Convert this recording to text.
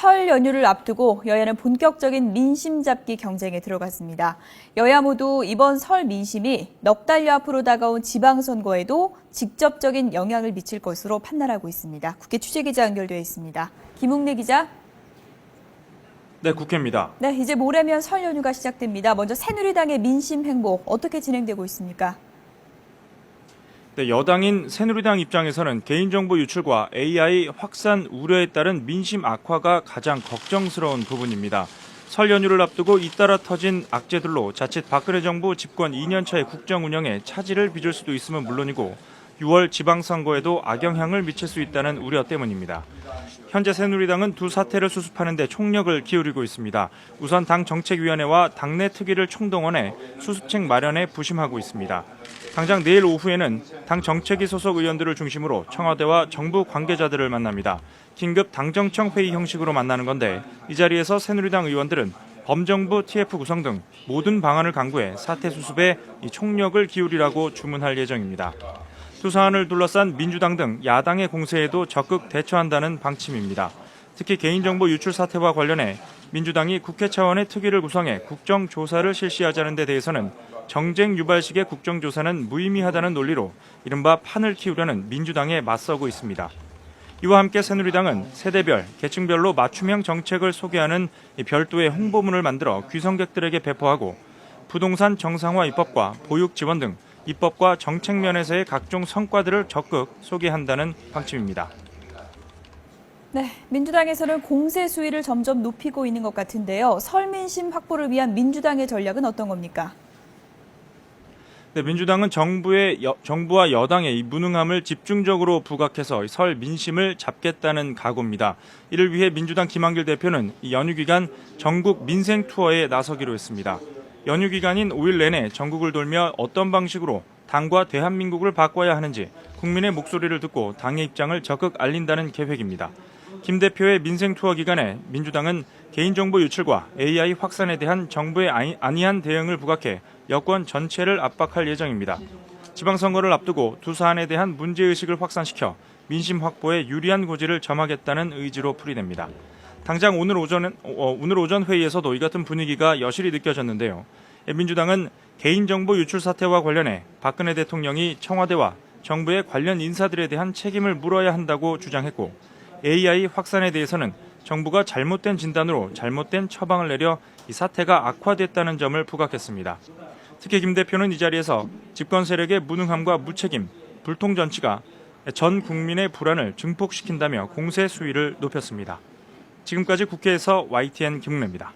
설 연휴를 앞두고 여야는 본격적인 민심 잡기 경쟁에 들어갔습니다. 여야 모두 이번 설 민심이 넉 달여 앞으로 다가온 지방선거에도 직접적인 영향을 미칠 것으로 판단하고 있습니다. 국회 취재기자 연결되어 있습니다. 김웅래 기자. 네, 국회입니다. 네, 이제 모레면 설 연휴가 시작됩니다. 먼저 새누리당의 민심 행보 어떻게 진행되고 있습니까? 네, 여당인 새누리당 입장에서는 개인정보 유출과 AI 확산 우려에 따른 민심 악화가 가장 걱정스러운 부분입니다. 설 연휴를 앞두고 잇따라 터진 악재들로 자칫 박근혜 정부 집권 2년차의 국정 운영에 차질을 빚을 수도 있음은 물론이고 6월 지방선거에도 악영향을 미칠 수 있다는 우려 때문입니다. 현재 새누리당은 두 사태를 수습하는 데 총력을 기울이고 있습니다. 우선 당 정책위원회와 당내 특위를 총동원해 수습책 마련에 부심하고 있습니다. 당장 내일 오후에는 당 정책위 소속 의원들을 중심으로 청와대와 정부 관계자들을 만납니다. 긴급 당정청 회의 형식으로 만나는 건데 이 자리에서 새누리당 의원들은 범정부 TF 구성 등 모든 방안을 강구해 사태 수습에 총력을 기울이라고 주문할 예정입니다. 두 사안을 둘러싼 민주당 등 야당의 공세에도 적극 대처한다는 방침입니다. 특히 개인정보 유출 사태와 관련해 민주당이 국회 차원의 특위를 구성해 국정조사를 실시하자는 데 대해서는 정쟁 유발식의 국정조사는 무의미하다는 논리로 이른바 판을 키우려는 민주당에 맞서고 있습니다. 이와 함께 새누리당은 세대별, 계층별로 맞춤형 정책을 소개하는 별도의 홍보문을 만들어 귀성객들에게 배포하고 부동산 정상화 입법과 보육 지원 등 입법과 정책 면에서의 각종 성과들을 적극 소개한다는 방침입니다. 네, 민주당에서는 공세 수위를 점점 높이고 있는 것 같은데요. 설 민심 확보를 위한 민주당의 전략은 어떤 겁니까? 네, 민주당은 정부와 여당의 이 무능함을 집중적으로 부각해서 설 민심을 잡겠다는 각오입니다. 이를 위해 민주당 김한길 대표는 이 연휴 기간 전국 민생 투어에 나서기로 했습니다. 연휴 기간인 5일 내내 전국을 돌며 어떤 방식으로 당과 대한민국을 바꿔야 하는지 국민의 목소리를 듣고 당의 입장을 적극 알린다는 계획입니다. 김 대표의 민생 투어 기간에 민주당은 개인정보 유출과 AI 확산에 대한 정부의 안이한 대응을 부각해 여권 전체를 압박할 예정입니다. 지방선거를 앞두고 두 사안에 대한 문제의식을 확산시켜 민심 확보에 유리한 고지를 점하겠다는 의지로 풀이됩니다. 당장 오늘 오전 회의에서도 이 같은 분위기가 여실히 느껴졌는데요. 민주당은 개인정보 유출 사태와 관련해 박근혜 대통령이 청와대와 정부의 관련 인사들에 대한 책임을 물어야 한다고 주장했고 AI 확산에 대해서는 정부가 잘못된 진단으로 잘못된 처방을 내려 이 사태가 악화됐다는 점을 부각했습니다. 특히 김 대표는 이 자리에서 집권 세력의 무능함과 무책임, 불통 정치가 전 국민의 불안을 증폭시킨다며 공세 수위를 높였습니다. 지금까지 국회에서 YTN 김웅래입니다.